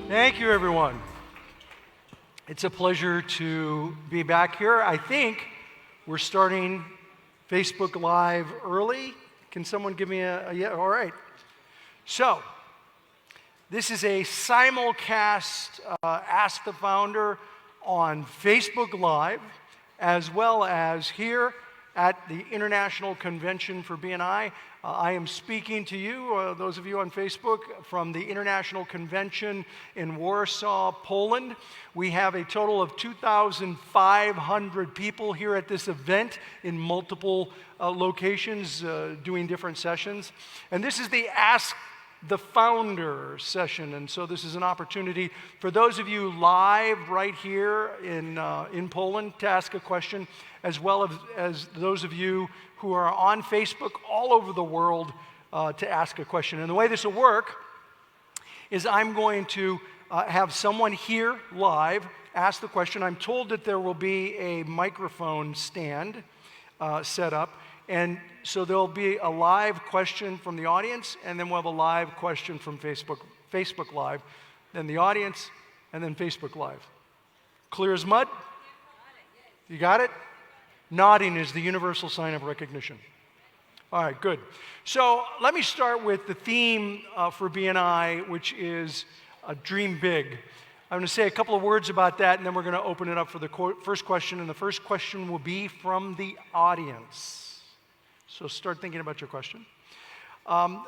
Thank you, everyone. It's a pleasure to be back here. I think we're starting Facebook Live early. Can someone give me a yeah? All right. So, this is a simulcast Ask the Founder on Facebook Live, as well as here at the International Convention for BNI. I am speaking to you, those of you on Facebook, from the International Convention in Warsaw, Poland. We have a total of 2,500 people here at this event in multiple locations doing different sessions. And this is the Ask the Founder session, and so this is an opportunity for those of you live right here in Poland to ask a question, as well as those of you who are on Facebook all over the world to ask a question. And the way this will work is I'm going to have someone here live ask the question. I'm told that there will be a microphone stand set up, and so there'll be a live question from the audience, and then we'll have a live question from Facebook Live, then the audience, and then Facebook Live. Clear as mud? You got it? Nodding is the universal sign of recognition. All right, good. So let me start with the theme for BNI, which is Dream Big. I'm going to say a couple of words about that, and then we're going to open it up for the first question, and the first question will be from the audience. So start thinking about your question. I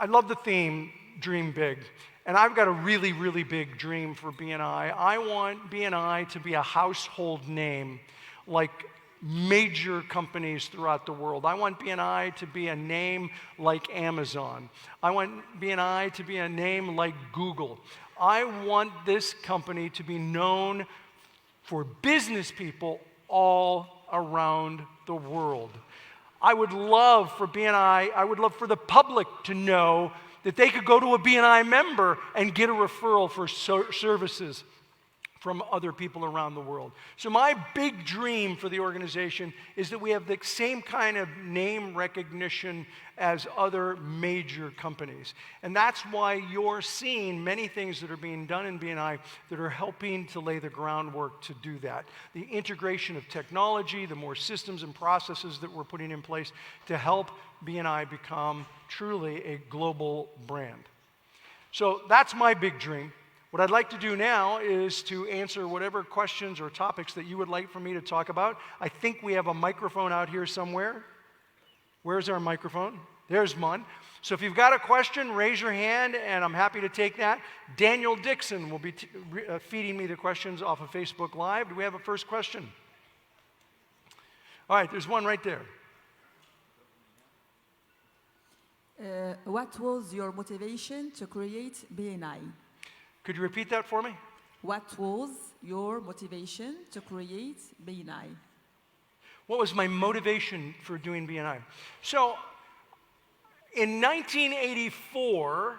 love the theme, Dream Big. And I've got a really, really big dream for BNI. I want BNI to be a household name like major companies throughout the world. I want BNI to be a name like Amazon. I want BNI to be a name like Google. I want this company to be known for business people all around the world. I would love for the public to know that they could go to a BNI member and get a referral for services from other people around the world. So my big dream for the organization is that we have the same kind of name recognition as other major companies. And that's why you're seeing many things that are being done in BNI that are helping to lay the groundwork to do that. The integration of technology, the more systems and processes that we're putting in place to help BNI become truly a global brand. So that's my big dream. What I'd like to do now is to answer whatever questions or topics that you would like for me to talk about. I think we have a microphone out here somewhere. Where's our microphone? There's one. So if you've got a question, raise your hand, and I'm happy to take that. Daniel Dixon will be feeding me the questions off of Facebook Live. Do we have a first question? All right, there's one right there. What was your motivation to create BNI? Could you repeat that for me? What was your motivation to create BNI? What was my motivation for doing BNI? So, in 1984,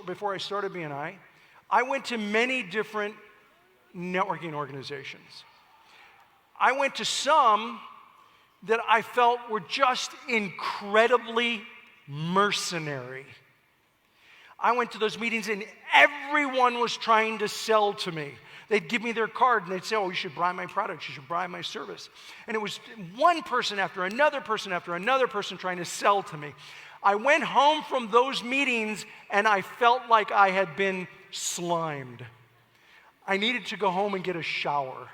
before I started BNI, I went to many different networking organizations. I went to some that I felt were just incredibly mercenary. I went to those meetings and everyone was trying to sell to me. They'd give me their card and they'd say, oh, you should buy my product, you should buy my service. And it was one person after another person after another person trying to sell to me. I went home from those meetings and I felt like I had been slimed. I needed to go home and get a shower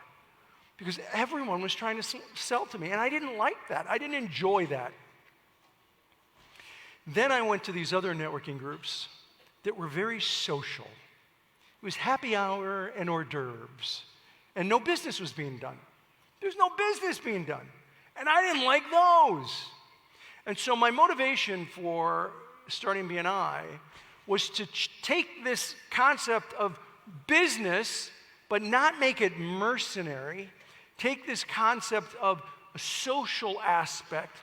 because everyone was trying to sell to me. And I didn't like that. I didn't enjoy that. Then I went to these other networking groups that were very social. It was happy hour and hors d'oeuvres, and no business was being done. There's no business being done, and I didn't like those. And so my motivation for starting BNI was to take this concept of business, but not make it mercenary, take this concept of a social aspect,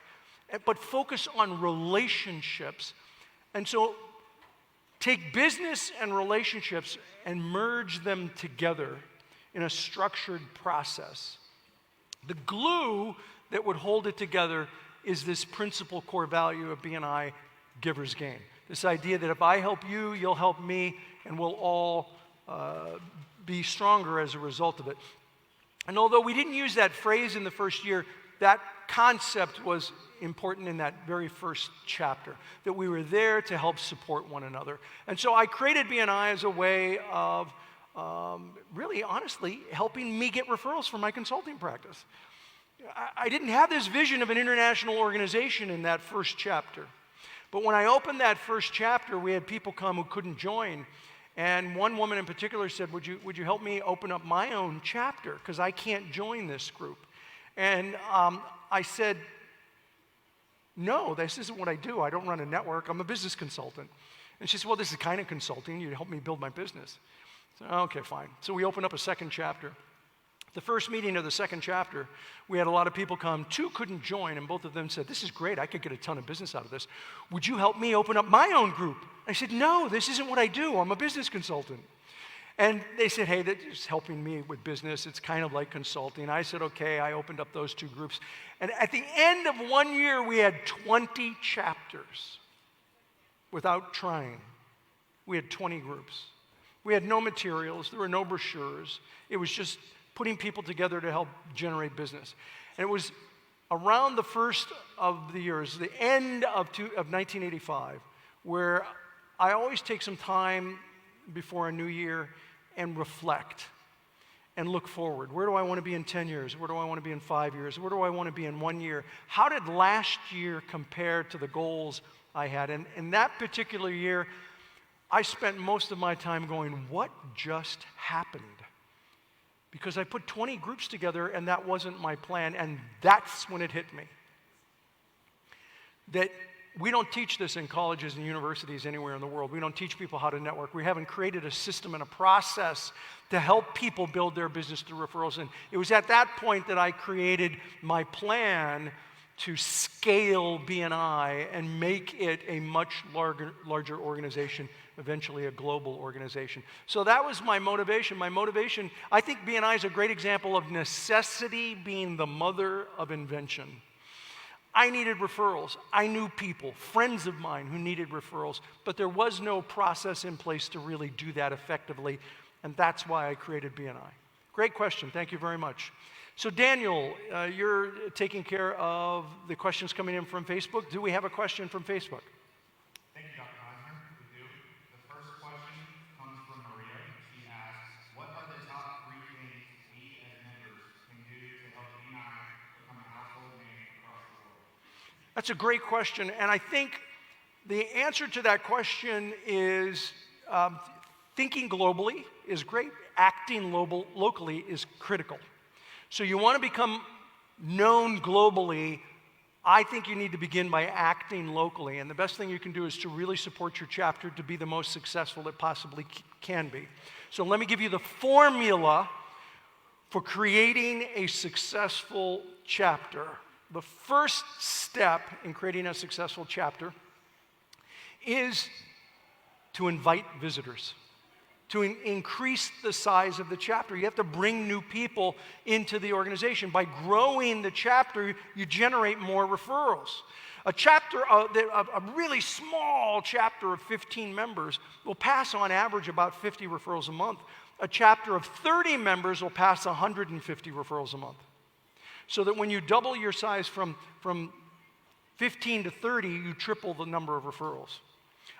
but focus on relationships. And so take business and relationships and merge them together in a structured process. The glue that would hold it together is this principal core value of BNI, givers gain. This idea that if I help you, you'll help me, and we'll all be stronger as a result of it. And although we didn't use that phrase in the first year, that concept was important in that very first chapter, that we were there to help support one another. And so I created BNI as a way of really, honestly, helping me get referrals for my consulting practice. I didn't have this vision of an international organization in that first chapter. But when I opened that first chapter, we had people come who couldn't join. And one woman in particular said, would you help me open up my own chapter? Because I can't join this group. And I said, no, this isn't what I do. I don't run a network. I'm a business consultant. And she said, well, this is kind of consulting. You help me build my business. So, okay, fine. So we opened up a second chapter. The first meeting of the second chapter, we had a lot of people come. 2 couldn't join, and both of them said, this is great. I could get a ton of business out of this. Would you help me open up my own group? I said, no, this isn't what I do. I'm a business consultant. And they said, hey, that's helping me with business. It's kind of like consulting. I said, okay. I opened up those 2 groups. And at the end of 1 year, we had 20 chapters without trying. We had 20 groups. We had no materials. There were no brochures. It was just putting people together to help generate business. And it was around the first of the years, the end of 1985, where I always take some time before a new year and reflect and look forward. Where do I want to be in 10 years? Where do I want to be in 5 years? Where do I want to be in 1 year? How did last year compare to the goals I had? And in that particular year, I spent most of my time going, what just happened? Because I put 20 groups together and that wasn't my plan, and that's when it hit me. That we don't teach this in colleges and universities anywhere in the world. We don't teach people how to network. We haven't created a system and a process to help people build their business through referrals. And it was at that point that I created my plan to scale BNI and make it a much larger organization, eventually a global organization. So that was my motivation. I think BNI is a great example of necessity being the mother of invention. I needed referrals. I knew people, friends of mine who needed referrals, but there was no process in place to really do that effectively, and that's why I created BNI. Great question. Thank you very much. So Daniel, you're taking care of the questions coming in from Facebook. Do we have a question from Facebook? Thank you, Dr. Meyzner. We do. The first question comes from Maria. She asks, what are the top 3 things we as members can do to help BNI become a household name across the world? That's a great question, and I think the answer to that question is thinking globally is great. Acting locally is critical. So you want to become known globally, I think you need to begin by acting locally. And the best thing you can do is to really support your chapter to be the most successful it possibly can be. So let me give you the formula for creating a successful chapter. The first step in creating a successful chapter is to invite visitors. To increase the size of the chapter, you have to bring new people into the organization. By growing the chapter, you generate more referrals. A really small chapter of 15 members will pass on average about 50 referrals a month. A chapter of 30 members will pass 150 referrals a month. So that when you double your size from 15 to 30, you triple the number of referrals.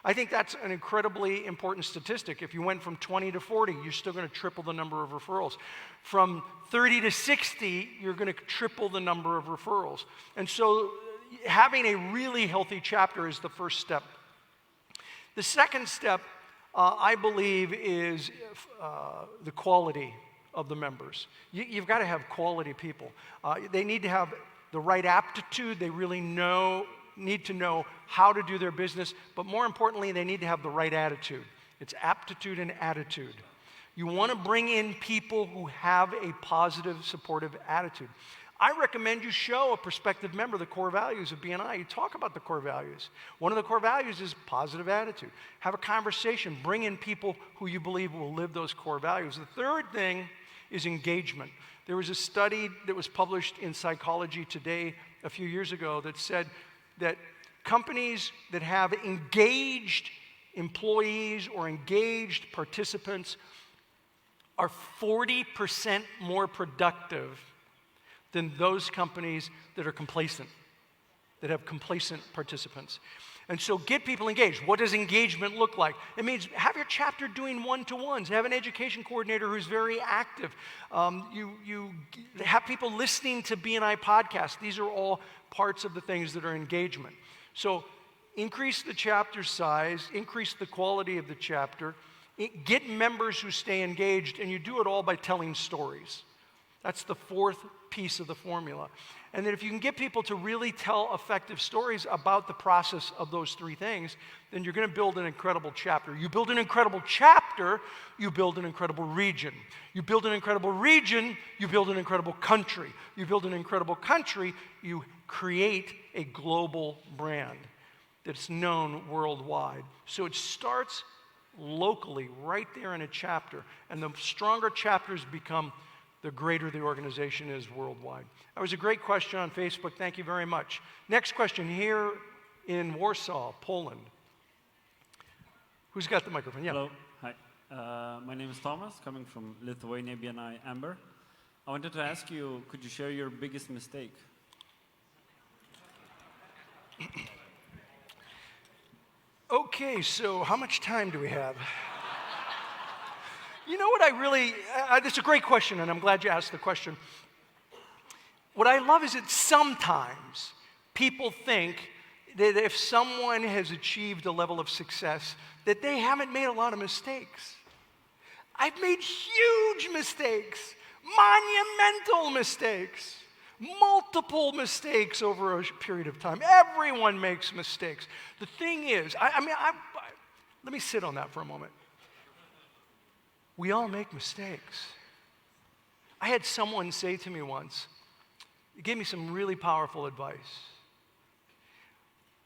I think that's an incredibly important statistic. If you went from 20 to 40, you're still going to triple the number of referrals. From 30 to 60, you're going to triple the number of referrals. And so having a really healthy chapter is the first step. The second step, I believe, is the quality of the members. You've got to have quality people. They need to have the right aptitude. They really need to know how to do their business, but more importantly, they need to have the right attitude. It's aptitude and attitude. You want to bring in people who have a positive, supportive attitude. I recommend you show a prospective member the core values of BNI. You talk about the core values. One of the core values is positive attitude. Have a conversation. Bring in people who you believe will live those core values. The third thing is engagement. There was a study that was published in Psychology Today a few years ago that said that companies that have engaged employees or engaged participants are 40% more productive than those companies that are complacent, that have complacent participants. And so get people engaged. What does engagement look like? It means have your chapter doing one-to-ones. Have an education coordinator who's very active. You have people listening to B&I podcasts. These are all parts of the things that are engagement. So increase the chapter size, increase the quality of the chapter, get members who stay engaged, and you do it all by telling stories. That's the fourth piece of the formula. And then if you can get people to really tell effective stories about the process of those three things, then you're going to build an incredible chapter. You build an incredible chapter, you build an incredible region. You build an incredible region, you build an incredible country. You build an incredible country, you create a global brand that's known worldwide. So it starts locally, right there in a chapter. And the stronger chapters become, the greater the organization is worldwide. That was a great question on Facebook. Thank you very much. Next question here in Warsaw, Poland. Who's got the microphone? Yeah. Hello. Hi. My name is Thomas, coming from Lithuania, BNI Amber. I wanted to ask you, could you share your biggest mistake? Okay, so how much time do we have? You know what I really, it's a great question, and I'm glad you asked the question. What I love is that sometimes people think that if someone has achieved a level of success, that they haven't made a lot of mistakes. I've made huge mistakes, monumental mistakes, multiple mistakes over a period of time. Everyone makes mistakes. The thing is, let me sit on that for a moment. We all make mistakes. I had someone say to me once, he gave me some really powerful advice.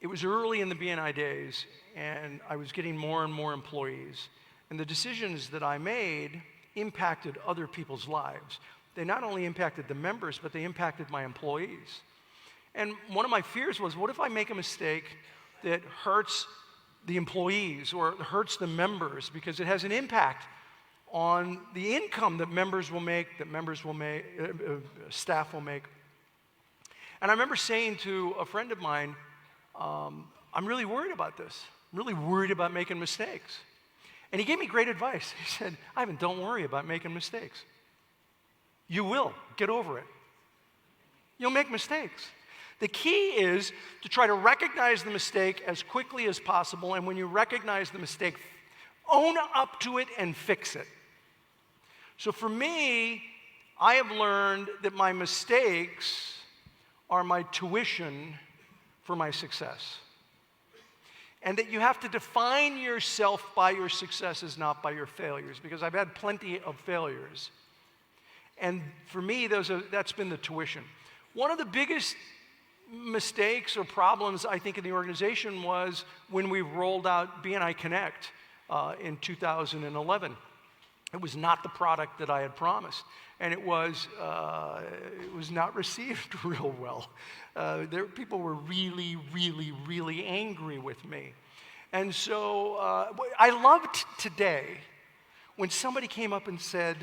It was early in the BNI days, and I was getting more and more employees. And the decisions that I made impacted other people's lives. They not only impacted the members, but they impacted my employees. And one of my fears was, what if I make a mistake that hurts the employees or hurts the members, because it has an impact on the income that members will make, staff will make. And I remember saying to a friend of mine, I'm really worried about this. I'm really worried about making mistakes. And he gave me great advice. He said, Ivan, don't worry about making mistakes. You will. Get over it. You'll make mistakes. The key is to try to recognize the mistake as quickly as possible, and when you recognize the mistake, own up to it and fix it. So for me, I have learned that my mistakes are my tuition for my success. And that you have to define yourself by your successes, not by your failures, because I've had plenty of failures. And for me, that's been the tuition. One of the biggest mistakes or problems, I think, in the organization was when we rolled out BNI Connect in 2011. It was not the product that I had promised, and it was not received real well. People were really, really, really angry with me. And so I loved today when somebody came up and said,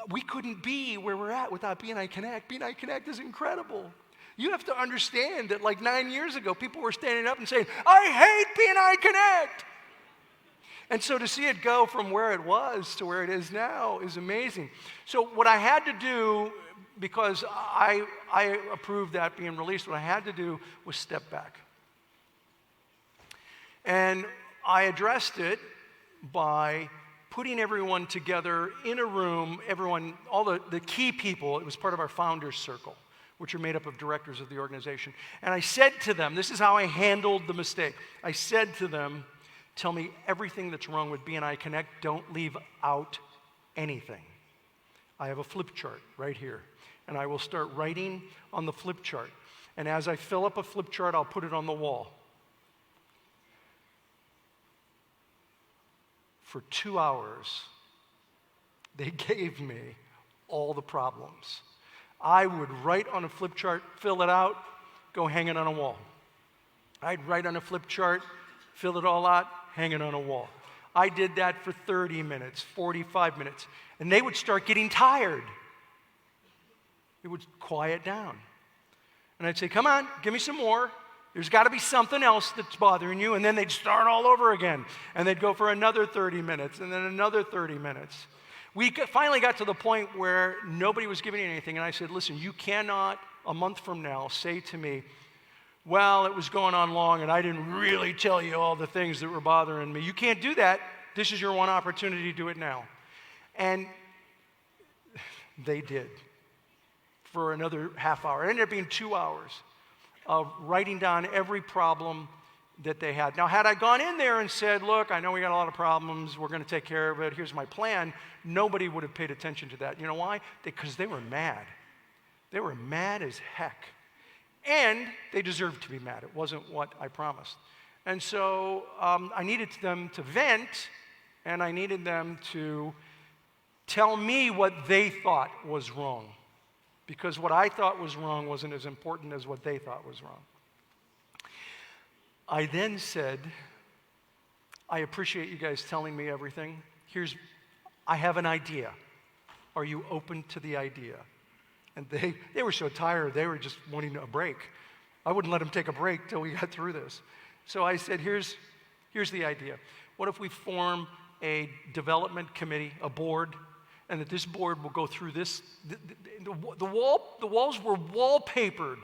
we couldn't be where we're at without BNI Connect. BNI Connect is incredible. You have to understand that like 9 years ago, people were standing up and saying, I hate BNI Connect. And so to see it go from where it was to where it is now is amazing. So what I had to do, because I approved that being released, what I had to do was step back. And I addressed it by putting everyone together in a room, all the key people. It was part of our founders circle, which are made up of directors of the organization. And I said to them, this is how I handled the mistake. I said to them, tell me everything that's wrong with BNI Connect. Don't leave out anything. I have a flip chart right here, and I will start writing on the flip chart. And as I fill up a flip chart, I'll put it on the wall. For 2 hours, they gave me all the problems. I would write on a flip chart, fill it out, go hang it on a wall. I'd write on a flip chart, fill it all out, hang it on a wall. I did that for 30 minutes, 45 minutes, and they would start getting tired. It would quiet down. And I'd say, come on, give me some more. There's got to be something else that's bothering you. And then they'd start all over again. And they'd go for another 30 minutes and then another 30 minutes. We finally got to the point where nobody was giving me anything. And I said, listen, you cannot, a month from now, say to me, well, it was going on long and I didn't really tell you all the things that were bothering me. You can't do that. This is your one opportunity to do it now. And they did for another half hour. It ended up being 2 hours of writing down every problem that they had. Now, had I gone in there and said, look, I know we got a lot of problems, we're going to take care of it, here's my plan, nobody would have paid attention to that. You know why? Because they were mad. They were mad as heck. And they deserved to be mad. It wasn't what I promised. And so I needed them to vent, and I needed them to tell me what they thought was wrong. Because what I thought was wrong wasn't as important as what they thought was wrong. I then said, I appreciate you guys telling me everything. I have an idea. Are you open to the idea? And they were so tired, they were just wanting a break. I wouldn't let them take a break till we got through this. So I said, here's the idea. What if we form a development committee, a board, and that this board will go through this. The walls were wallpapered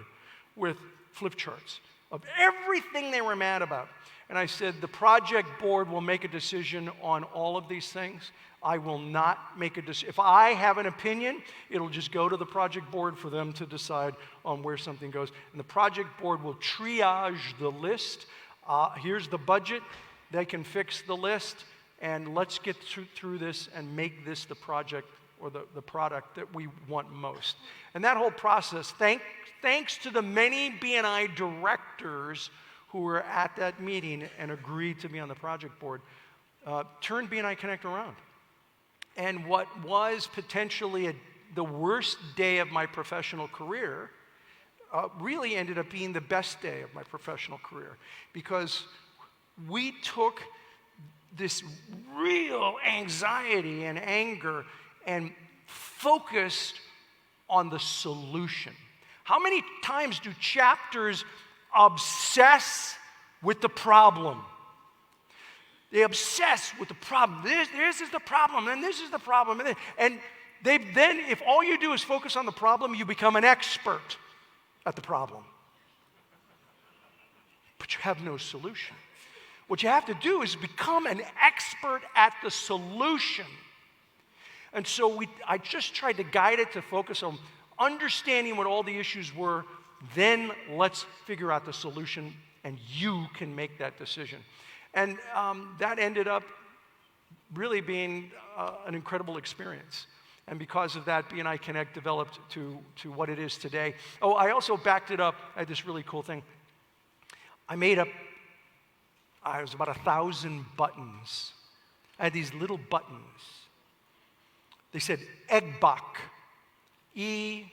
with flip charts of everything they were mad about. And I said, the project board will make a decision on all of these things. I will not make a decision. If I have an opinion, it'll just go to the project board for them to decide on where something goes. And the project board will triage the list. Here's the budget. They can fix the list. And let's get through this and make this the project or the product that we want most. And that whole process, thanks to the many B&I directors who were at that meeting and agreed to be on the project board, turned B&I Connect around. And what was potentially the worst day of my professional career really ended up being the best day of my professional career, because we took this real anxiety and anger and focused on the solution. How many times do chapters obsess with the problem? They obsess with the problem. This is the problem, and this is the problem. And then, if all you do is focus on the problem, you become an expert at the problem. But you have no solution. What you have to do is become an expert at the solution. And so I just tried to guide it to focus on understanding what all the issues were, then let's figure out the solution, and you can make that decision. And that ended up really being an incredible experience. And because of that, B&I Connect developed to what it is today. Oh, I also backed it up. I had this really cool thing. I made up, it was about 1,000 buttons. I had these little buttons. They said Egbok, E-G-B-O-K.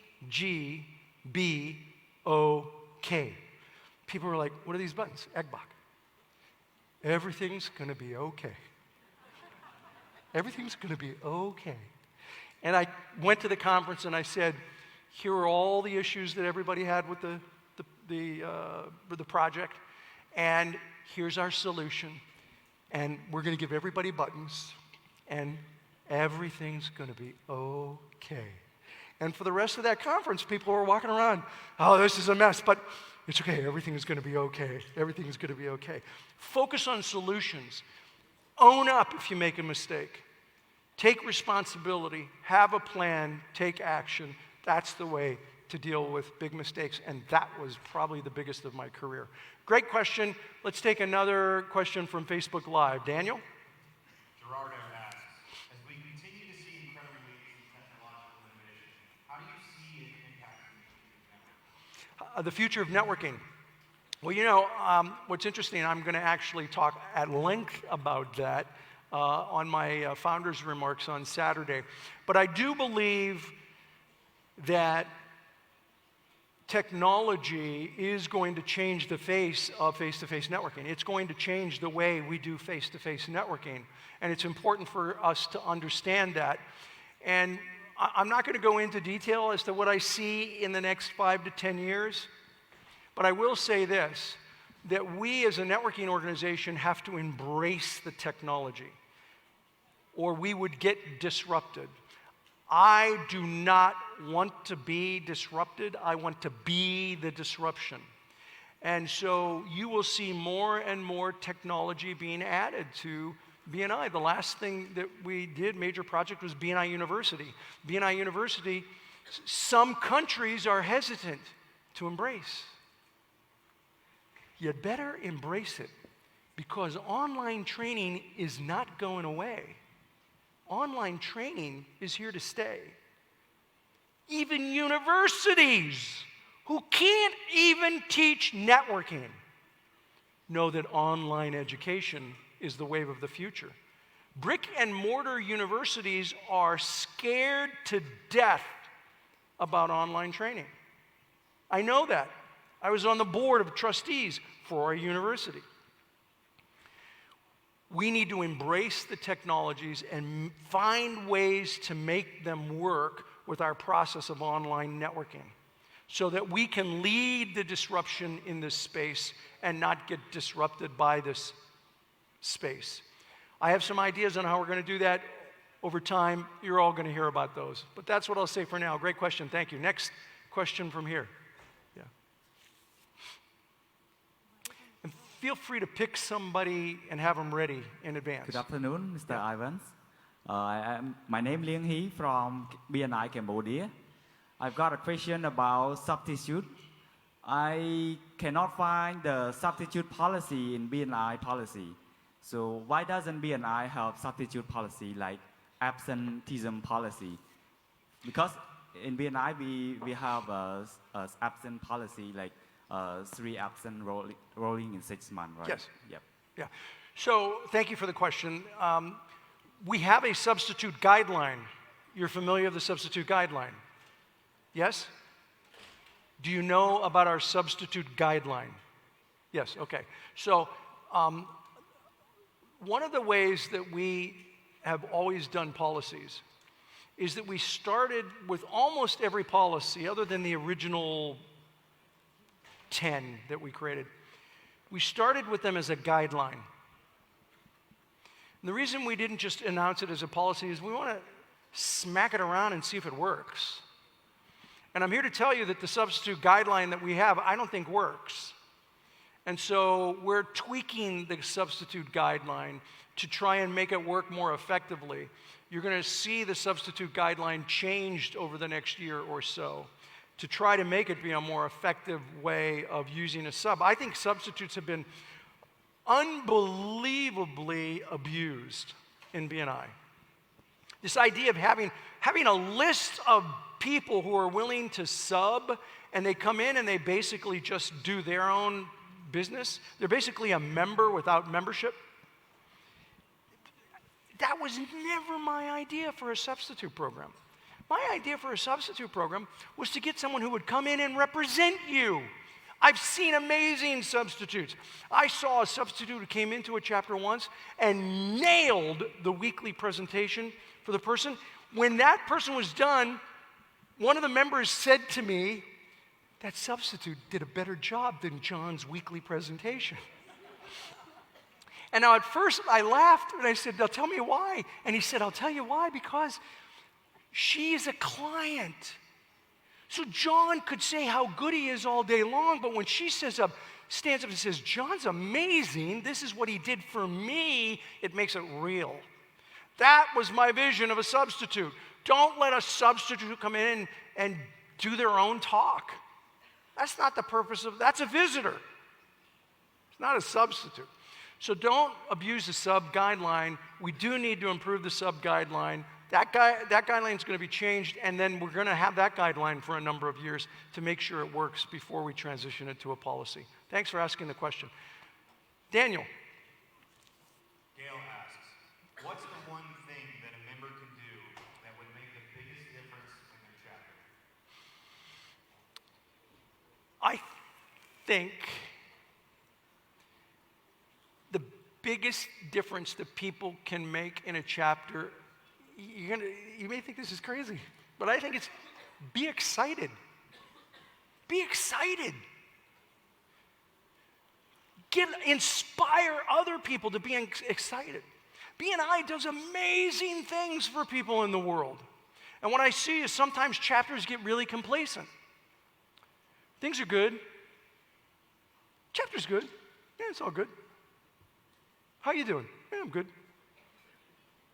People were like, what are these buttons? Egbok. Everything's going to be okay. Everything's going to be okay. And I went to the conference and I said, here are all the issues that everybody had with the project, and here's our solution, and we're going to give everybody buttons, and everything's going to be okay. And for the rest of that conference, people were walking around, oh, this is a mess, but it's okay, everything is going to be okay. Everything is going to be okay. Focus on solutions. Own up if you make a mistake. Take responsibility, have a plan, take action. That's the way to deal with big mistakes, and that was probably the biggest of my career. Great question. Let's take another question from Facebook Live. Daniel? Gerardo asks, as we continue to see incredible leaps in technological innovation, how do you see it impacting The future of networking. Well, you know, what's interesting, I'm going to actually talk at length about that on my founder's remarks on Saturday. But I do believe that technology is going to change the face of face-to-face networking. It's going to change the way we do face-to-face networking. And it's important for us to understand that. And I'm not going to go into detail as to what I see in the next 5 to 10 years, but I will say this, that we as a networking organization have to embrace the technology, or we would get disrupted. I do not want to be disrupted. I want to be the disruption. And so you will see more and more technology being added to BNI. The last thing that we did, major project, was BNI University. BNI University, some countries are hesitant to embrace. You'd better embrace it, because online training is not going away. Online training is here to stay. Even universities who can't even teach networking know that online education is the wave of the future. Brick and mortar universities are scared to death about online training. I know that. I was on the board of trustees for a university. We need to embrace the technologies and find ways to make them work with our process of online networking so that we can lead the disruption in this space and not get disrupted by this space. I have some ideas on how we're going to do that over time. You're all going to hear about those. But that's what I'll say for now. Great question. Thank you. Next question from here. Feel free to pick somebody and have them ready in advance. Good afternoon, Mr. Ivan. My name is Liang He from BNI Cambodia. I've got a question about substitute. I cannot find the substitute policy in BNI policy. So why doesn't BNI have substitute policy like absenteeism policy? Because in BNI we have a absent policy like 3 absent rolling in 6 months, right? Yes. Yep. Yeah. So thank you for the question. We have a substitute guideline. You're familiar with the substitute guideline? Yes? Do you know about our substitute guideline? Yes, okay. So one of the ways that we have always done policies is that we started with almost every policy, other than the original 10 that we created. We started with them as a guideline. And the reason we didn't just announce it as a policy is we want to smack it around and see if it works. And I'm here to tell you that the substitute guideline that we have, I don't think works. And so we're tweaking the substitute guideline to try and make it work more effectively. You're going to see the substitute guideline changed over the next year or so to try to make it be a more effective way of using a sub. I think substitutes have been unbelievably abused in BNI. This idea of having a list of people who are willing to sub, and they come in and they basically just do their own business. They're basically a member without membership. That was never my idea for a substitute program. My idea for a substitute program was to get someone who would come in and represent you. I've seen amazing substitutes. I saw a substitute who came into a chapter once and nailed the weekly presentation for the person. When that person was done, one of the members said to me, "That substitute did a better job than John's weekly presentation." And now at first I laughed and I said, "Now tell me why." And he said, "I'll tell you why, because she is a client. So John could say how good he is all day long, but when she stands up and says, 'John's amazing, this is what he did for me,' it makes it real." That was my vision of a substitute. Don't let a substitute come in and do their own talk. That's not the purpose of, that's a visitor. It's not a substitute. So don't abuse the sub guideline. We do need to improve the sub guideline. That guideline is going to be changed, and then we're going to have that guideline for a number of years to make sure it works before we transition it to a policy. Thanks for asking the question. Daniel. Gail asks, what's the one thing that a member can do that would make the biggest difference in their chapter? think the biggest difference that people can make in a chapter, you may think this is crazy, but I think it's be excited. Be excited. Inspire other people to be excited. BNI does amazing things for people in the world. And what I see is sometimes chapters get really complacent. Things are good. Chapter's good. Yeah, it's all good. How you doing? Yeah, I'm good.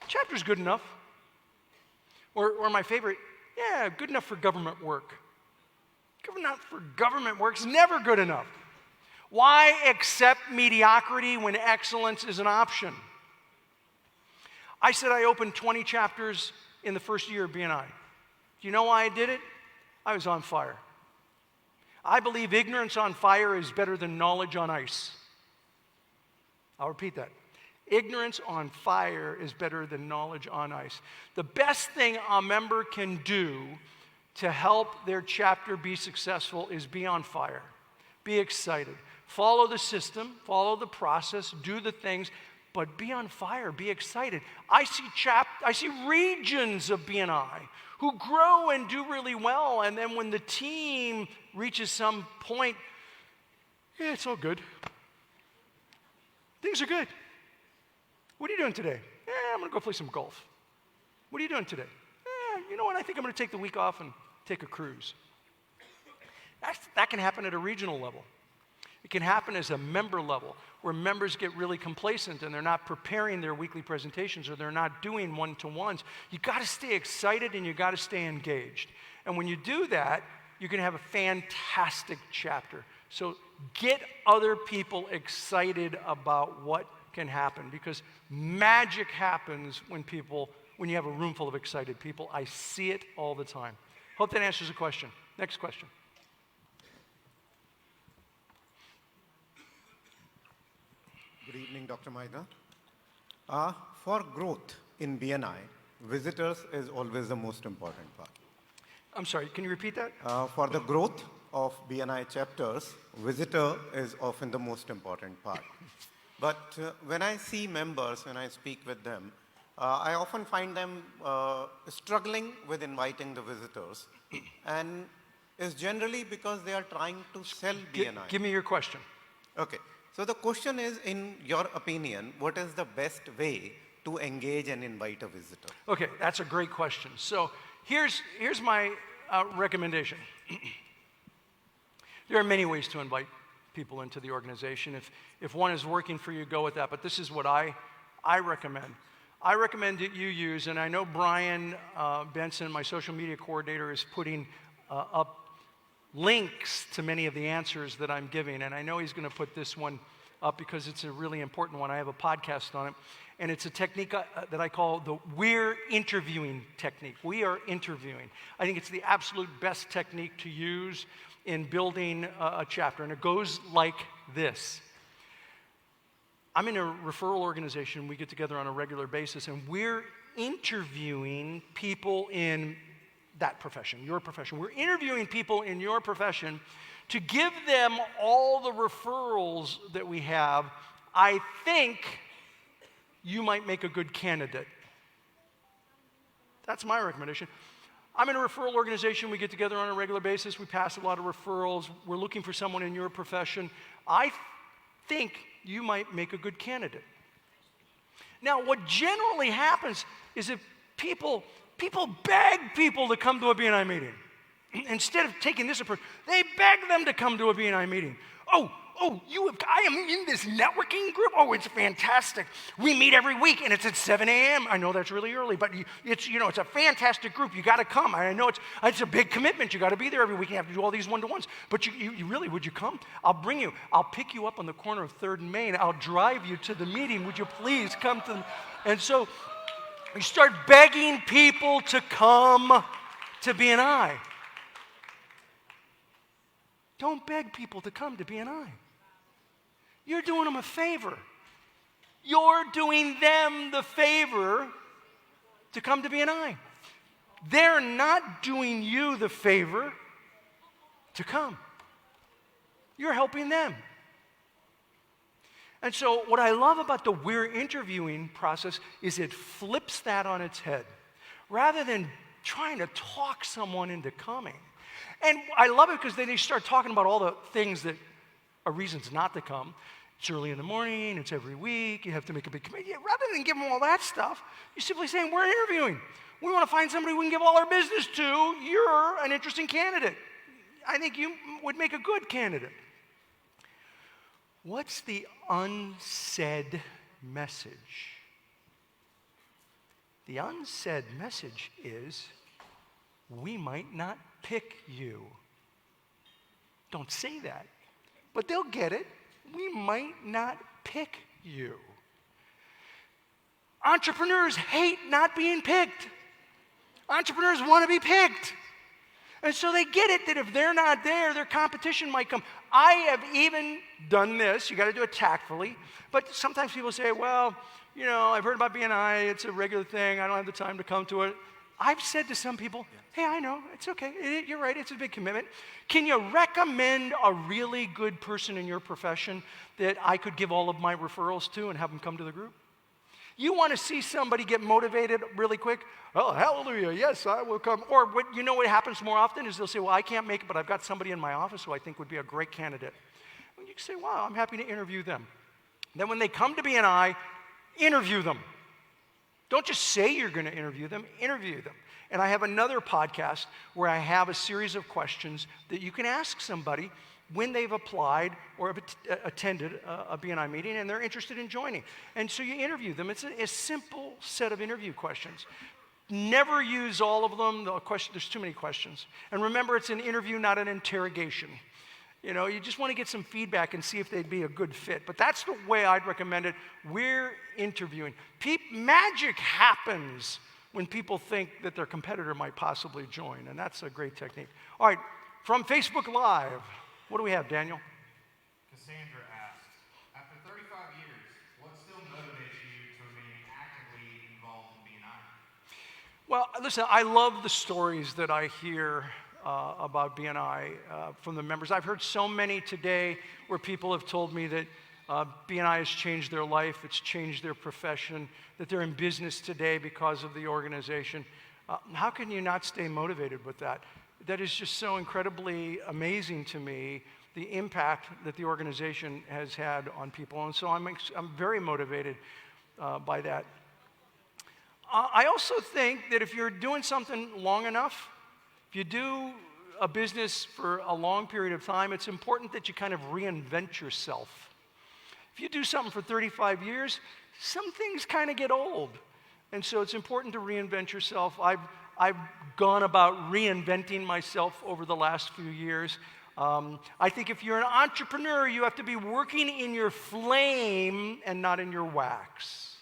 Chapter's good enough. Or my favorite, yeah, good enough for government work. Good enough for government work's never good enough. Why accept mediocrity when excellence is an option? I said I opened 20 chapters in the first year of BNI. Do you know why I did it? I was on fire. I believe ignorance on fire is better than knowledge on ice. I'll repeat that. Ignorance on fire is better than knowledge on ice. The best thing a member can do to help their chapter be successful is be on fire. Be excited. Follow the system, follow the process, do the things, but be on fire, be excited. I see regions of BNI who grow and do really well, and then when the team reaches some point, yeah, it's all good. Things are good. What are you doing today? Yeah, I'm going to go play some golf. What are you doing today? Yeah, you know what? I think I'm going to take the week off and take a cruise. That can happen at a regional level. It can happen as a member level, where members get really complacent and they're not preparing their weekly presentations or they're not doing one-to-ones. You got to stay excited and you got to stay engaged. And when you do that, you can have a fantastic chapter. So get other people excited about what can happen, because magic happens when you have a room full of excited people. I see it all the time. Hope that answers the question. Next question. Good evening, Dr. Mייזנר. For growth in BNI, visitors is always the most important part. I'm sorry, can you repeat that? For the growth of BNI chapters, visitor is often the most important part. But when I see members, when I speak with them, I often find them struggling with inviting the visitors. And it's generally because they are trying to sell BNI. Give me your question. Okay. So the question is, in your opinion, what is the best way to engage and invite a visitor? Okay, that's a great question. So here's my recommendation. There are many ways to invite people into the organization. If one is working for you, go with that. But this is what I recommend. I recommend that you use, and I know Brian Benson, my social media coordinator, is putting up links to many of the answers that I'm giving. And I know he's going to put this one up because it's a really important one. I have a podcast on it. And it's a technique that I call the we're interviewing technique. We are interviewing. I think it's the absolute best technique to use in building a chapter. And it goes like this. I'm in a referral organization. We get together on a regular basis, and we're interviewing people in that profession, your profession. We're interviewing people in your profession to give them all the referrals that we have. I think you might make a good candidate. That's my recommendation. I'm in a referral organization. We get together on a regular basis. We pass a lot of referrals. We're looking for someone in your profession. I think you might make a good candidate. Now, what generally happens is that people beg people to come to a BNI meeting. Instead of taking this approach, they beg them to come to a BNI meeting. I am in this networking group. Oh, it's fantastic. We meet every week, and it's at 7 a.m. I know that's really early, but it's a fantastic group. You got to come. I know it's a big commitment. You got to be there every week. You have to do all these one-to-ones. But you really, would you come? I'll bring you. I'll pick you up on the corner of 3rd and Main. I'll drive you to the meeting. Would you please come to? And so you start begging people to come to BNI. Don't beg people to come to BNI. You're doing them a favor. You're doing them the favor to come to BNI. They're not doing you the favor to come. You're helping them. And so what I love about the we're interviewing process is it flips that on its head. Rather than trying to talk someone into coming. And I love it because then they start talking about all the things that are reasons not to come. It's early in the morning, it's every week, you have to make a big commitment. Rather than give them all that stuff, you're simply saying, we're interviewing. We want to find somebody we can give all our business to. You're an interesting candidate. I think you would make a good candidate. What's the unsaid message? The unsaid message is, we might not pick you. Don't say that, but they'll get it. We might not pick you. Entrepreneurs hate not being picked. Entrepreneurs want to be picked. And so they get it that if they're not there, their competition might come. I have even done this. You got to do it tactfully. But sometimes people say, well, you know, I've heard about BNI. It's a regular thing. I don't have the time to come to it. I've said to some people, hey, I know. It's okay. You're right. It's a big commitment. Can you recommend a really good person in your profession that I could give all of my referrals to and have them come to the group? You want to see somebody get motivated really quick? Oh, hallelujah, yes, I will come. Or what happens more often is they'll say, well, I can't make it, but I've got somebody in my office who I think would be a great candidate. And you can say, wow, I'm happy to interview them. Then when they come to BNI, interview them. Don't just say you're going to interview them, interview them. And I have another podcast where I have a series of questions that you can ask somebody when they've applied or have attended a BNI meeting and they're interested in joining. And so you interview them. It's a simple set of interview questions. Never use all of them. There's too many questions. And remember, it's an interview, not an interrogation. You know, you just want to get some feedback and see if they'd be a good fit. But that's the way I'd recommend it. We're interviewing. Magic happens when people think that their competitor might possibly join, and that's a great technique. All right, from Facebook Live, what do we have, Daniel? Cassandra asks, after 35 years, what still motivates you to remain actively involved in BNI? Well, listen, I love the stories that I hear about BNI from the members. I've heard so many today where people have told me that BNI has changed their life, it's changed their profession, that they're in business today because of the organization. How can you not stay motivated with that? That is just so incredibly amazing to me, the impact that the organization has had on people. And so I'm very motivated by that. I also think that if you're doing something long enough, if you do a business for a long period of time, it's important that you kind of reinvent yourself. If you do something for 35 years, some things kind of get old. And so it's important to reinvent yourself. I've gone about reinventing myself over the last few years. I think if you're an entrepreneur, you have to be working in your flame and not in your wax.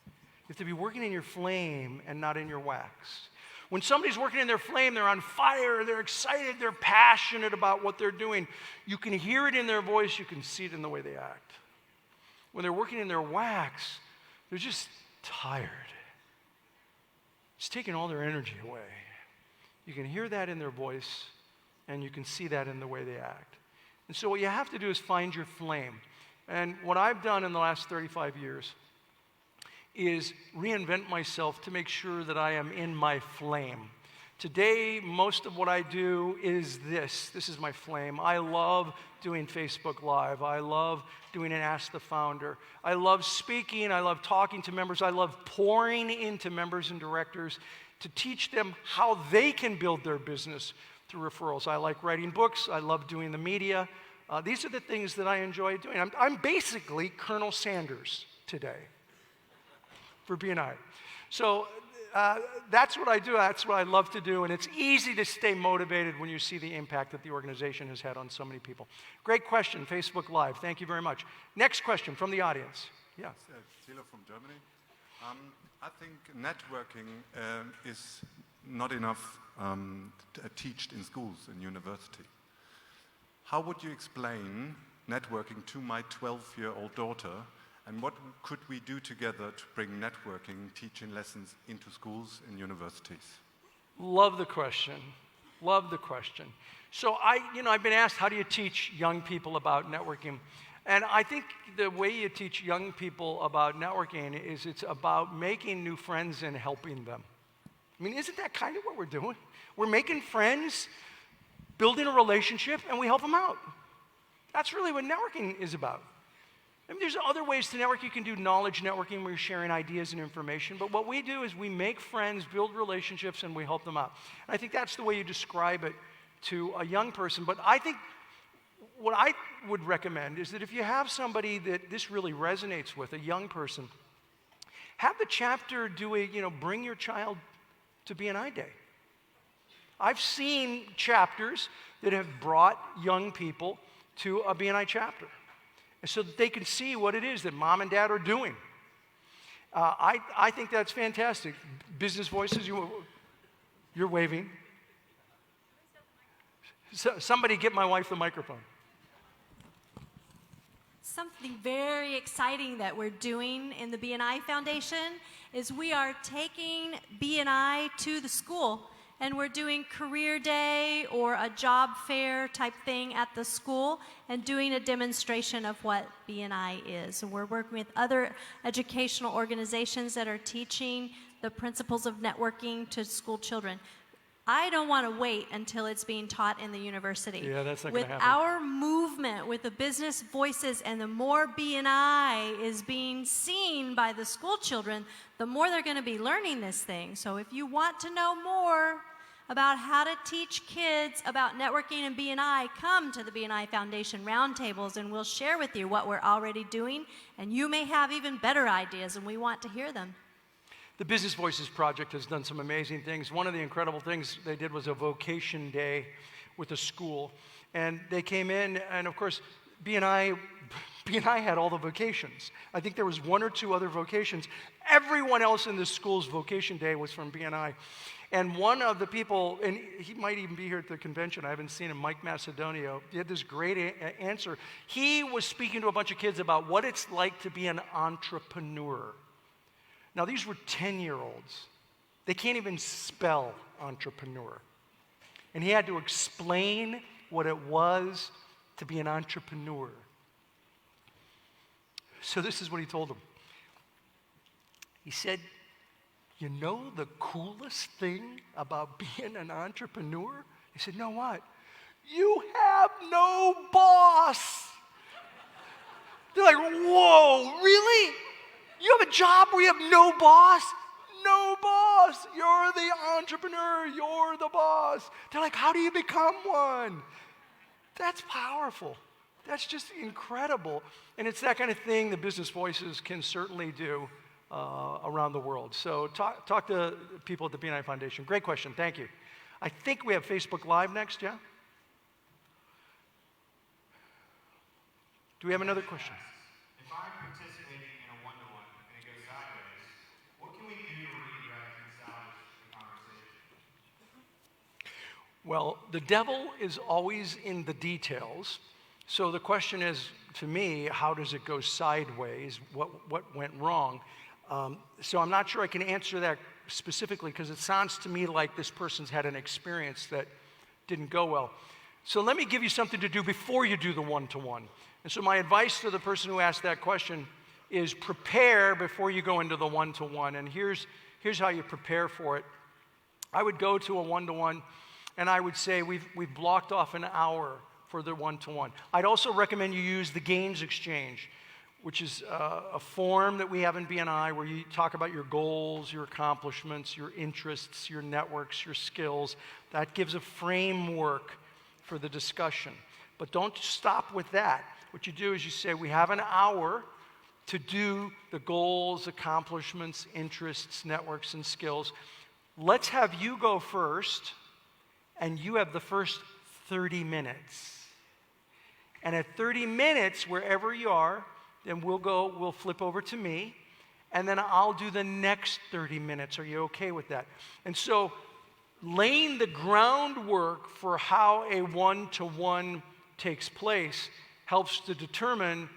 You have to be working in your flame and not in your wax. When somebody's working in their flame, they're on fire, they're excited, they're passionate about what they're doing. You can hear it in their voice, you can see it in the way they act. When they're working in their wax, they're just tired. It's taking all their energy away. You can hear that in their voice, and you can see that in the way they act. And so what you have to do is find your flame. And what I've done in the last 35 years is reinvent myself to make sure that I am in my flame. Today, most of what I do is this. This is my flame. I love doing Facebook Live. I love doing an Ask the Founder. I love speaking. I love talking to members. I love pouring into members and directors to teach them how they can build their business through referrals. I like writing books. I love doing the media. These are the things that I enjoy doing. I'm basically Colonel Sanders today for BNI. So that's what I do. That's what I love to do. And it's easy to stay motivated when you see the impact that the organization has had on so many people. Great question, Facebook Live. Thank you very much. Next question from the audience. Yeah. Thilo from Germany. I think networking is not enough taught in schools and university. How would you explain networking to my 12-year-old daughter? And what could we do together to bring networking, teaching lessons into schools and universities? Love the question. Love the question. So I've been asked, how do you teach young people about networking? And I think the way you teach young people about networking is it's about making new friends and helping them. I mean, isn't that kind of what we're doing? We're making friends, building a relationship, and we help them out. That's really what networking is about. I mean, there's other ways to network. You can do knowledge networking where you're sharing ideas and information. But what we do is we make friends, build relationships, and we help them out. And I think that's the way you describe it to a young person. But I think what I would recommend is that if you have somebody that this really resonates with, a young person, have the chapter do bring your child to BNI Day. I've seen chapters that have brought young people to a BNI chapter so that they can see what it is that mom and dad are doing. I think that's fantastic. Business Voices, you're waving. So, somebody get my wife the microphone. Something very exciting that we're doing in the BNI Foundation is we are taking BNI to the school, and we're doing career day or a job fair type thing at the school and doing a demonstration of what BNI is. And we're working with other educational organizations that are teaching the principles of networking to school children. I don't want to wait until it's being taught in the university. Yeah, that's not going to happen. With our movement, with the business voices, and the more BNI is being seen by the school children, the more they're going to be learning this thing. So if you want to know more about how to teach kids about networking and BNI, come to the BNI Foundation roundtables, and we'll share with you what we're already doing, and you may have even better ideas, and we want to hear them. The Business Voices Project has done some amazing things. One of the incredible things they did was a vocation day with a school. And they came in, and of course, BNI had all the vocations. I think there was one or two other vocations. Everyone else in the school's vocation day was from BNI. And one of the people, and he might even be here at the convention, I haven't seen him, Mike Macedonio, he had this great answer. He was speaking to a bunch of kids about what it's like to be an entrepreneur. Now, these were 10-year-olds. They can't even spell entrepreneur. And he had to explain what it was to be an entrepreneur. So this is what he told them. He said, you know the coolest thing about being an entrepreneur? He said, no, what? You have no boss. They're like, whoa, really? You have a job where you have no boss? No boss. You're the entrepreneur. You're the boss. They're like, how do you become one? That's powerful. That's just incredible. And it's that kind of thing the Business Voices can certainly do around the world. So talk to people at the BNI Foundation. Great question. Thank you. I think we have Facebook Live next, yeah? Do we have another question? If I'm participating in a one-to-one and it goes sideways, what can we do to redirect and salvage the conversation? Well, the devil is always in the details. So the question is, to me, how does it go sideways? What went wrong? So I'm not sure I can answer that specifically because it sounds to me like this person's had an experience that didn't go well. So let me give you something to do before you do the one-to-one. And so my advice to the person who asked that question is prepare before you go into the one-to-one. And here's how you prepare for it. I would go to a one-to-one and I would say we've blocked off an hour for the one-to-one. I'd also recommend you use the gains exchange, which is a form that we have in BNI where you talk about your goals, your accomplishments, your interests, your networks, your skills. That gives a framework for the discussion. But don't stop with that. What you do is you say, we have an hour to do the goals, accomplishments, interests, networks, and skills. Let's have you go first, and you have the first 30 minutes. And at 30 minutes, wherever you are, then we'll flip over to me, and then I'll do the next 30 minutes. Are you okay with that? And so laying the groundwork for how a one-to-one takes place helps to determine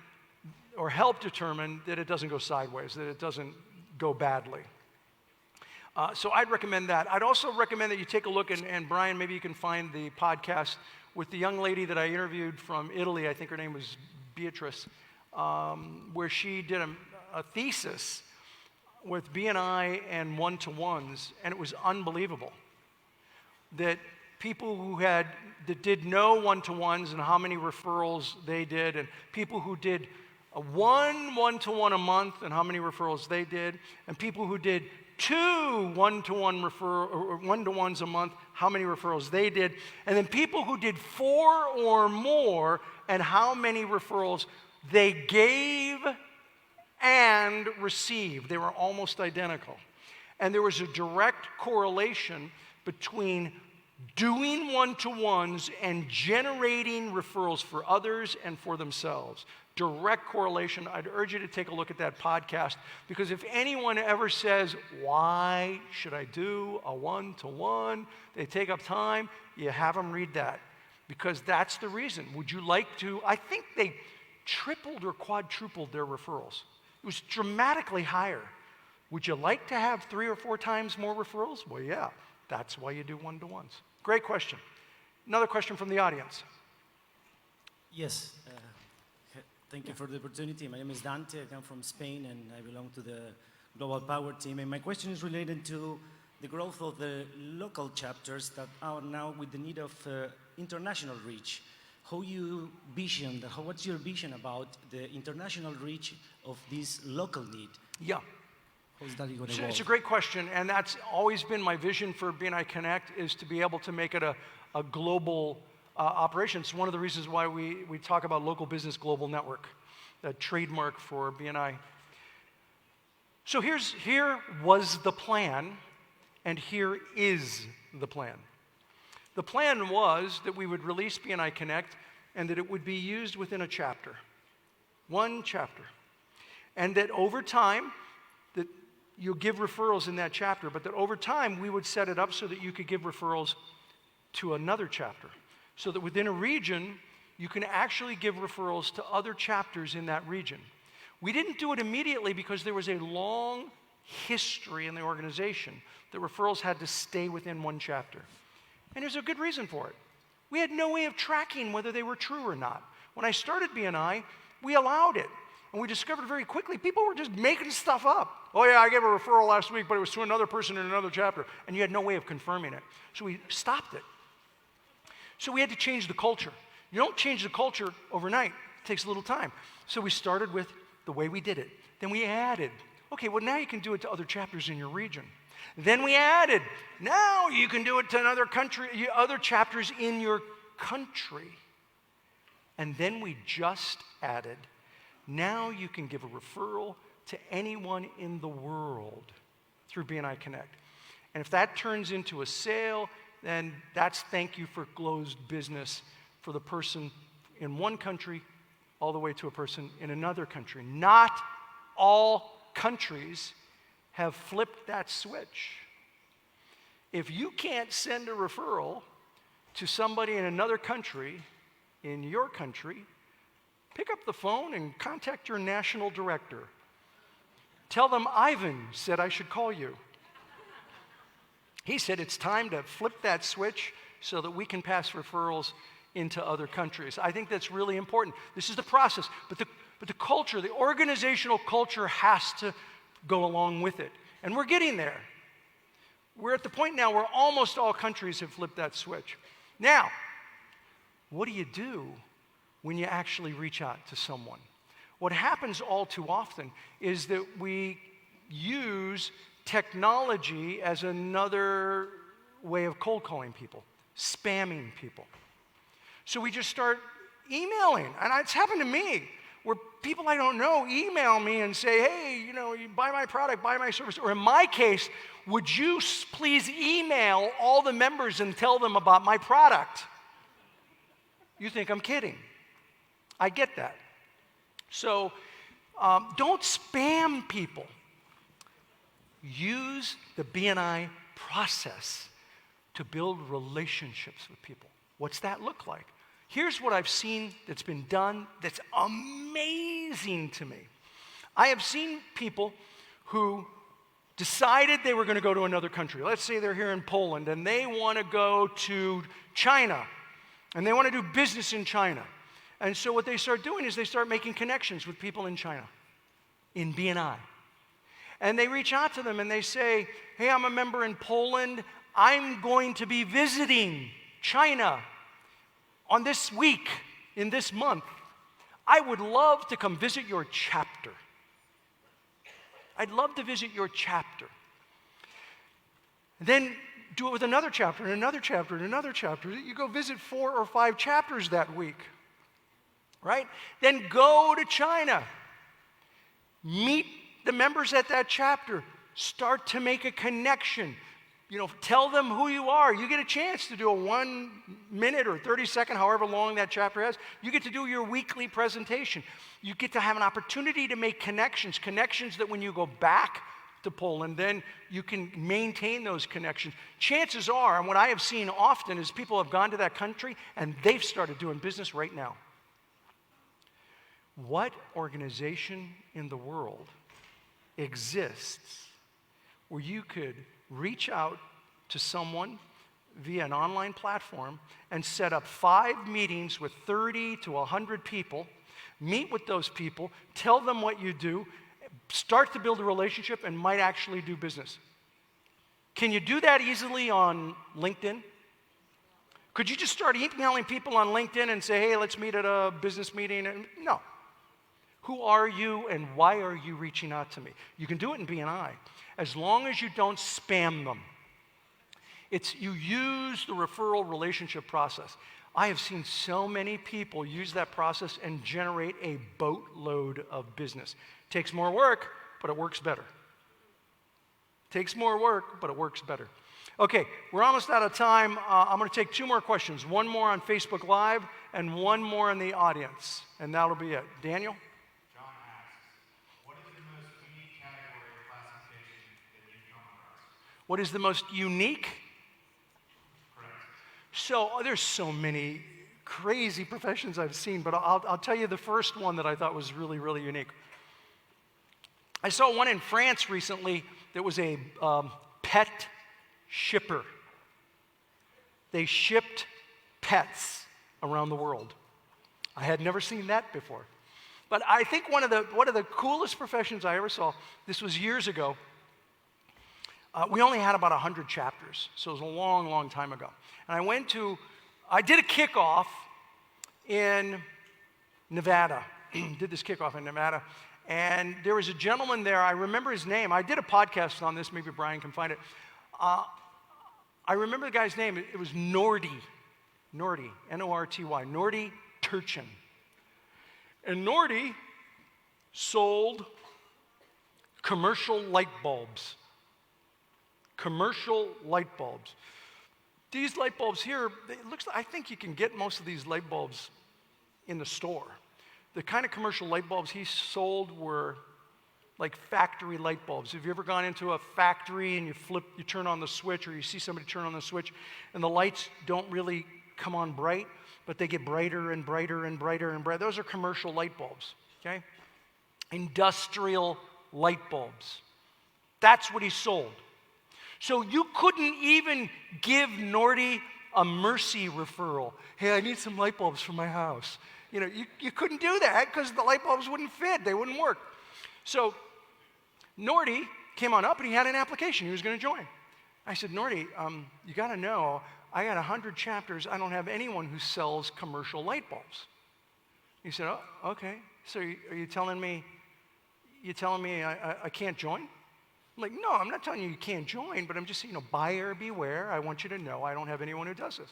or help determine that it doesn't go sideways, that it doesn't go badly. So I'd recommend that. I'd also recommend that you take a look, and Brian, maybe you can find the podcast with the young lady that I interviewed from Italy. I think her name was Beatrice, where she did a thesis with BNI and one-to-ones, and it was unbelievable. That people that did no one-to-ones and how many referrals they did, and people who did one-to-one a month and how many referrals they did, and people who did 2 one-to-ones a month, how many referrals they did, and then people who did 4 or more and how many referrals they gave and received. They were almost identical. And there was a direct correlation between doing one-to-ones and generating referrals for others and for themselves. Direct correlation. I'd urge you to take a look at that podcast, because if anyone ever says, why should I do a one-to-one? They take up time, you have them read that, because that's the reason. Would you like to? I think they tripled or quadrupled their referrals. It was dramatically higher. Would you like to have 3 or 4 times more referrals? Well, yeah, that's why you do one-to-ones. Great question. Another question from the audience. Yes. Thank you for the opportunity. My name is Dante. I come from Spain, and I belong to the Global Power team. And my question is related to the growth of the local chapters that are now with the need of international reach. What's your vision about the international reach of this local need? Yeah. How is that going to So evolve? it's a great question, and that's always been my vision for BNI Connect, is to be able to make it a global operation. It's one of the reasons why we talk about local business global network, a trademark for BNI. So here was the plan, and here is the plan. The plan was that we would release BNI Connect and that it would be used within a chapter, one chapter, and that over time, that you'll give referrals in that chapter, but that over time we would set it up so that you could give referrals to another chapter, so that within a region, you can actually give referrals to other chapters in that region. We didn't do it immediately because there was a long history in the organization that referrals had to stay within one chapter. And there's a good reason for it. We had no way of tracking whether they were true or not. When I started BNI, we allowed it. And we discovered very quickly people were just making stuff up. Oh yeah, I gave a referral last week, but it was to another person in another chapter. And you had no way of confirming it. So we stopped it. So we had to change the culture. You don't change the culture overnight. It takes a little time. So we started with the way we did it. Then we added, okay, well now you can do it to other chapters in your region. Then we added, now you can do it to another country, other chapters in your country. And then we just added, now you can give a referral to anyone in the world through BNI Connect. And if that turns into a sale, then that's thank you for closed business for the person in one country all the way to a person in another country. Not all countries have flipped that switch. If you can't send a referral to somebody in another country, in your country, pick up the phone and contact your national director. Tell them Ivan said I should call you. He said it's time to flip that switch so that we can pass referrals into other countries. I think that's really important. This is the process, but the culture, the organizational culture has to go along with it. And we're getting there. We're at the point now where almost all countries have flipped that switch. Now, what do you do when you actually reach out to someone? What happens all too often is that we use technology as another way of cold calling people, spamming people. So we just start emailing, and it's happened to me, where people I don't know email me and say, hey, you buy my product, buy my service, or in my case, would you please email all the members and tell them about my product? You think I'm kidding. I get that. So don't spam people. Use the BNI process to build relationships with people. What's that look like? Here's what I've seen that's been done that's amazing to me. I have seen people who decided they were going to go to another country. Let's say they're here in Poland and they want to go to China and they want to do business in China. And so what they start doing is they start making connections with people in China, in BNI. And they reach out to them and they say, hey, I'm a member in Poland. I'm going to be visiting China on this week, in this month. I would love to come visit your chapter. I'd love to visit your chapter. Then do it with another chapter and another chapter and another chapter. You go visit 4 or 5 chapters that week, right? Then go to China. Meet the members at that chapter. Start to make a connection. You know, tell them who you are. You get a chance to do a 1 minute or 30-second, however long that chapter has. You get to do your weekly presentation. You get to have an opportunity to make connections that when you go back to Poland, then you can maintain those connections. Chances are, and what I have seen often is people have gone to that country and they've started doing business right now. What organization in the world exists where you could reach out to someone via an online platform and set up 5 meetings with 30 to 100 people, meet with those people, tell them what you do, start to build a relationship, and might actually do business? Can you do that easily on LinkedIn? Could you just start emailing people on LinkedIn and say, hey, let's meet at a business meeting? No. Who are you and why are you reaching out to me? You can do it in BNI as long as you don't spam them. You use the referral relationship process. I have seen so many people use that process and generate a boatload of business. Takes more work, but it works better. Takes more work, but it works better. Okay, we're almost out of time. I'm going to take 2 more questions. 1 more on Facebook Live and 1 more in the audience. And that'll be it. Daniel? What is the most unique? Correct. So there's so many crazy professions I've seen, but I'll tell you the first one that I thought was really, really unique. I saw one in France recently that was a pet shipper. They shipped pets around the world. I had never seen that before. But I think one of the coolest professions I ever saw, this was years ago. We only had about 100 chapters, so it was a long, long time ago. And I did a kickoff in Nevada, did this kickoff in Nevada, and there was a gentleman there, I remember his name. I did a podcast on this, maybe Brian can find it. I remember the guy's name, it was Nordy, N-O-R-T-Y, Nordy Turchin. And Nordy sold commercial light bulbs. Commercial light bulbs. These light bulbs here, I think you can get most of these light bulbs in the store. The kind of commercial light bulbs he sold were like factory light bulbs. Have you ever gone into a factory and you turn on the switch, or you see somebody turn on the switch and the lights don't really come on bright, but they get brighter and brighter and brighter and brighter? Those are commercial light bulbs, okay? Industrial light bulbs. That's what he sold. So you couldn't even give Nordy a mercy referral. Hey, I need some light bulbs for my house. You know, you couldn't do that because the light bulbs wouldn't fit. They wouldn't work. So Nordy came on up and he had an application. He was going to join. I said, Nordy, you got to know, I got 100 chapters. I don't have anyone who sells commercial light bulbs. He said, oh, okay. So are you telling me I can't join? I'm like, no, I'm not telling you can't join, but I'm just saying, buyer beware. I want you to know I don't have anyone who does this.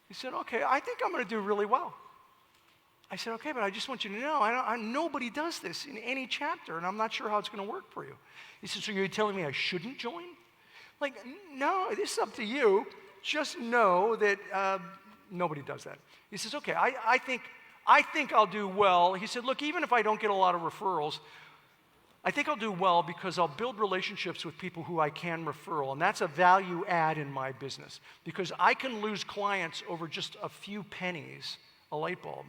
He said, okay, I think I'm going to do really well. I said, okay, but I just want you to know, nobody does this in any chapter, and I'm not sure how it's going to work for you. He said, so you're telling me I shouldn't join? I'm like, no, this is up to you. Just know that nobody does that. He says, okay, I think I'll do well. He said, look, even if I don't get a lot of referrals, I think I'll do well because I'll build relationships with people who I can referral, and that's a value add in my business because I can lose clients over just a few pennies a light bulb.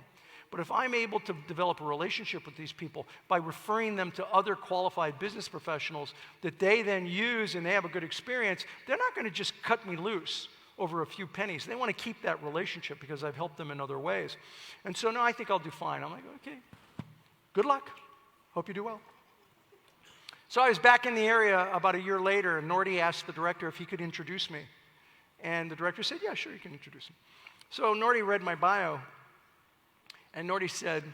But if I'm able to develop a relationship with these people by referring them to other qualified business professionals that they then use and they have a good experience, they're not going to just cut me loose over a few pennies. They want to keep that relationship because I've helped them in other ways. And so, no, I think I'll do fine. I'm like, okay, good luck. Hope you do well. So I was back in the area about a year later, and Nordy asked the director if he could introduce me. And the director said, yeah, sure, you can introduce him. So Nordy read my bio, and Nordy said,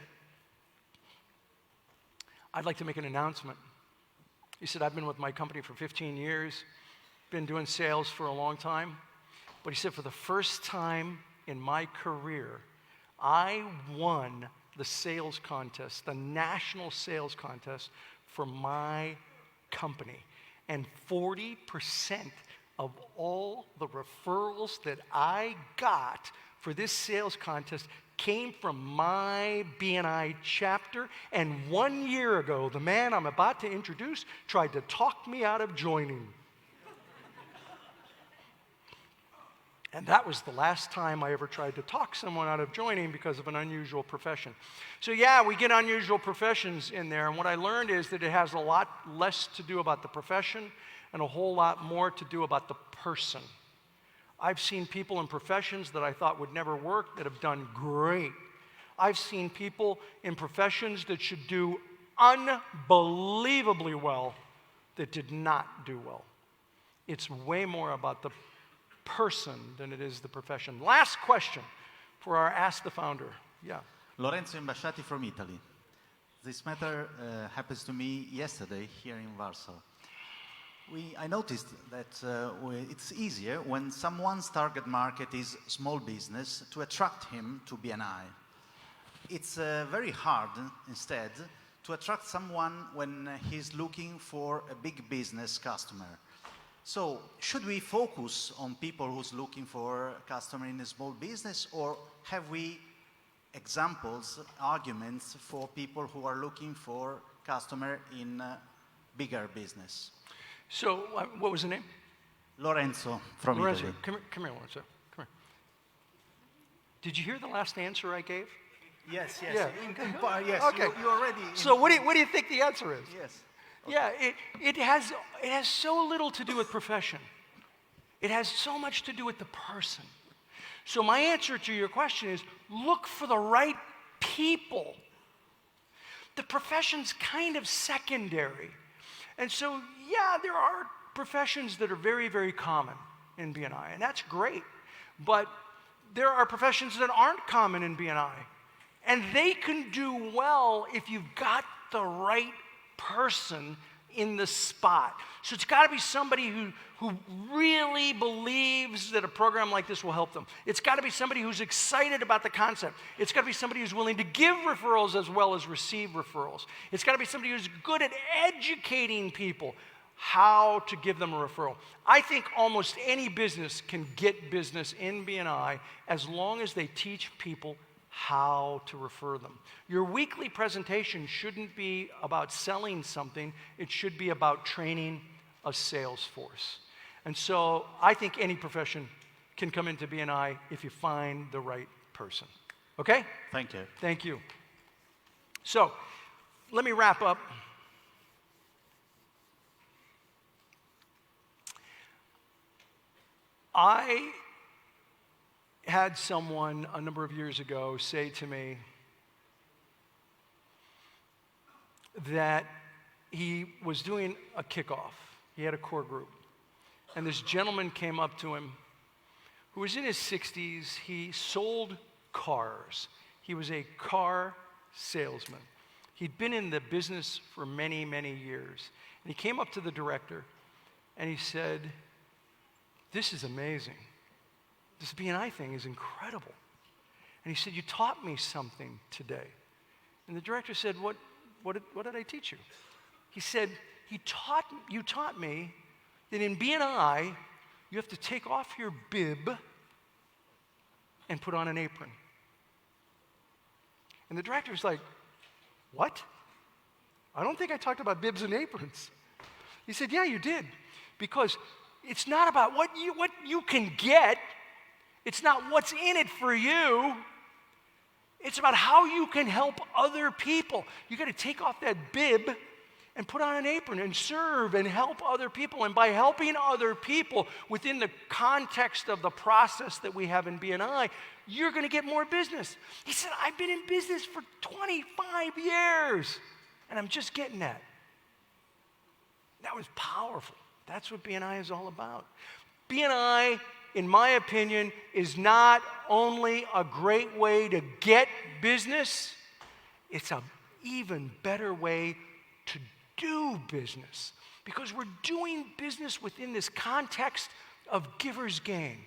I'd like to make an announcement. He said, I've been with my company for 15 years, been doing sales for a long time. But he said, for the first time in my career, I won the sales contest, the national sales contest for my company. And 40% of all the referrals that I got for this sales contest came from my BNI chapter. And 1 year ago, the man I'm about to introduce tried to talk me out of joining. And that was the last time I ever tried to talk someone out of joining because of an unusual profession. So yeah, we get unusual professions in there. And what I learned is that it has a lot less to do about the profession and a whole lot more to do about the person. I've seen people in professions that I thought would never work that have done great. I've seen people in professions that should do unbelievably well that did not do well. It's way more about the person than it is the profession. Last question for our Ask the Founder. Yeah. Lorenzo Imbasciati from Italy. This matter happens to me yesterday here in Warsaw. I noticed that it's easier when someone's target market is small business to attract him to BNI. It's very hard instead to attract someone when he's looking for a big business customer. So should we focus on people who's looking for a customer in a small business, or have we examples, arguments for people who are looking for customer in a bigger business? So what was the name? Lorenzo from Lorenzo, Italy. come here, Lorenzo. Come here. Did you hear the last answer I gave? Yes, yes. Yeah. In part, yes. Okay. You already. So what do you think the answer is? Yes. Yeah, it has so little to do with profession. It has so much to do with the person. So my answer to your question is look for the right people. The profession's kind of secondary. And so, yeah, there are professions that are very, very common in BNI, and that's great. But there are professions that aren't common in BNI, and they can do well if you've got the right person in the spot. So it's got to be somebody who really believes that a program like this will help them. It's got to be somebody who's excited about the concept. It's got to be somebody who's willing to give referrals as well as receive referrals. It's got to be somebody who's good at educating people how to give them a referral. I think almost any business can get business in BNI as long as they teach people how to refer them. Your weekly presentation shouldn't be about selling something. It should be about training a sales force. And so I think any profession can come into BNI if you find the right person. Okay? Thank you. Thank you. So let me wrap up. I had someone a number of years ago say to me that he was doing a kickoff. He had a core group. And this gentleman came up to him who was in his 60s. He sold cars. He was a car salesman. He'd been in the business for many, many years. And he came up to the director and he said, "This is amazing. This BNI thing is incredible." And he said, "You taught me something today." And the director said, What did I teach you?" He said, you taught me that in BNI, you have to take off your bib and put on an apron. And the director's like, "What? I don't think I talked about bibs and aprons." He said, "Yeah, you did. Because it's not about what you can get. It's not what's in it for you. It's about how you can help other people. You got to take off that bib and put on an apron and serve and help other people. And by helping other people within the context of the process that we have in BNI, you're going to get more business. He said, I've been in business for 25 years, and I'm just getting that. That was powerful. That's what BNI is all about. BNI, in my opinion, is not only a great way to get business, it's an even better way to do business, because we're doing business within this context of giver's gain.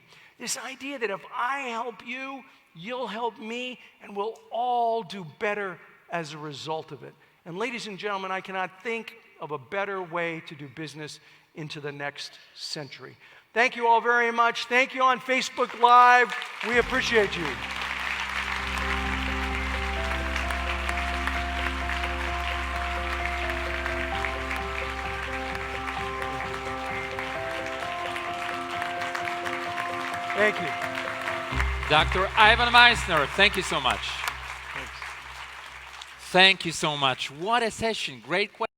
This idea that if I help you, you'll help me, and we'll all do better as a result of it. And ladies and gentlemen, I cannot think of a better way to do business into the next century. Thank you all very much. Thank you on Facebook Live. We appreciate you. Thank you. Dr. Ivan Meister, thank you so much. Thank you so much. What a session. Great question.